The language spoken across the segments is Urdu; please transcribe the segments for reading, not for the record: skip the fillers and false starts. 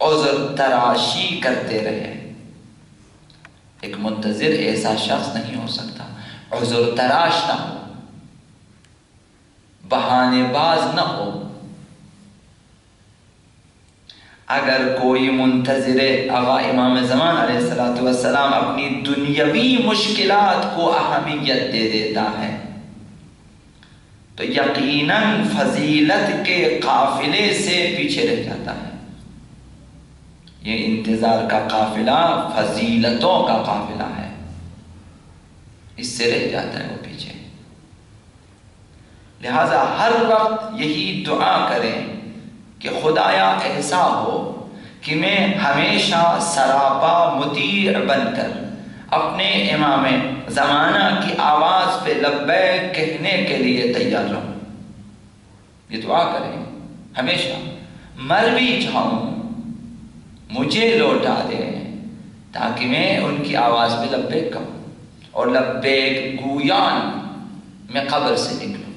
عذر تراشی کرتے رہے۔ ایک منتظر ایسا شخص نہیں ہو سکتا عذر تراش نہ ہو، بہانے باز نہ ہو۔ اگر کوئی منتظر آقا امام زمان علیہ السلام اپنی دنیاوی مشکلات کو اہمیت دے دیتا ہے تو یقیناً فضیلت کے قافلے سے پیچھے رہ جاتا ہے۔ یہ انتظار کا قافلہ فضیلتوں کا قافلہ ہے، اس سے رہ جاتا ہے وہ پیچھے۔ لہذا ہر وقت یہی دعا کریں کہ خدایا ایسا ہو کہ میں ہمیشہ سراپا مطیع بن کر اپنے امام زمانہ کی آواز پہ لبیک کہنے کے لیے تیار رہوں۔ یہ دعا کریں ہمیشہ، مر بھی جاؤں مجھے لوٹا دیں تاکہ میں ان کی آواز پہ لبیک کہوں، اور لبیک گویان میں قبر سے نکلوں،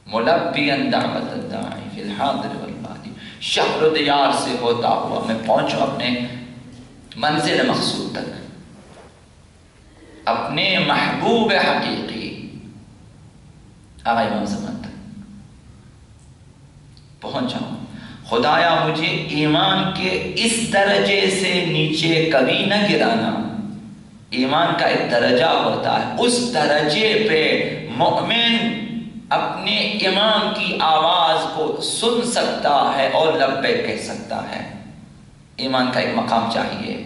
ملبیاً دعوت الداعی فی الحاضر والبادی، شہر و دیار سے ہوتا ہوا میں پہنچوں اپنے منزل مقصود تک، اپنے محبوب حقیقی آقا امام زمان تک پہنچ جاؤں۔ خدایا مجھے ایمان کے اس درجے سے نیچے کبھی نہ گرانا۔ ایمان کا ایک درجہ ہوتا ہے، اس درجے پہ مومن اپنے امام کی آواز کو سن سکتا ہے اور لبیک کہہ سکتا ہے۔ ایمان کا ایک مقام چاہیے،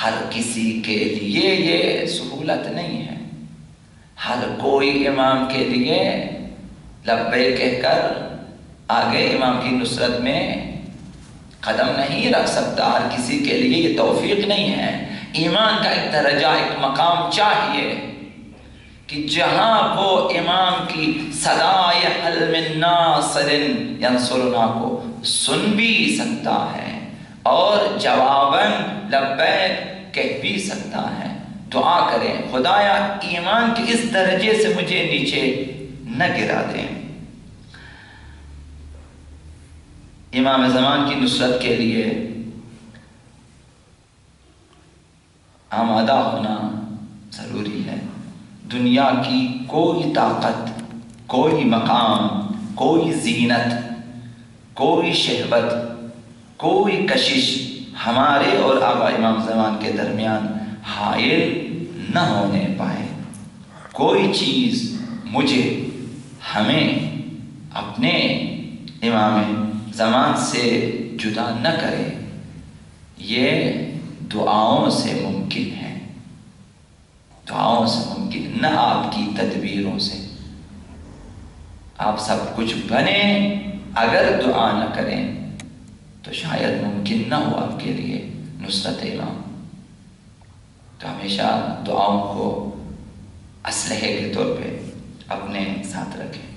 ہر کسی کے لیے یہ سہولت نہیں ہے۔ ہر کوئی امام کے لیے لبیک کہہ کر آگے امام کی نصرت میں قدم نہیں رکھ سکتا، ہر کسی کے لیے یہ توفیق نہیں ہے۔ ایمان کا ایک درجہ، ایک مقام چاہیے کہ جہاں وہ امام کی صدائے حل من ناصر ینصرنا کو سن بھی سکتا ہے اور جواباً لبیک کہہ بھی سکتا ہے۔ دعا کریں خدایا ایمان کے اس درجے سے مجھے نیچے نہ گرا دیں۔ امام زمان کی نصرت کے لیے آمادہ ہونا ضروری ہے۔ دنیا کی کوئی طاقت، کوئی مقام، کوئی زینت، کوئی شہوت، کوئی کشش ہمارے اور آقا امام زمان کے درمیان حائل نہ ہونے پائے۔ کوئی چیز مجھے، ہمیں اپنے امام زمان سے جدا نہ کرے۔ یہ دعاؤں سے ممکن ہے، دعاؤں سے ممکن، نہ آپ کی تدبیروں سے۔ آپ سب کچھ بنیں، اگر دعا نہ کریں تو شاید ممکن نہ ہو آپ کے لیے نصرت امام۔ تو ہمیشہ دعاؤں کو اسلحے کے طور پہ اپنے ساتھ رکھیں۔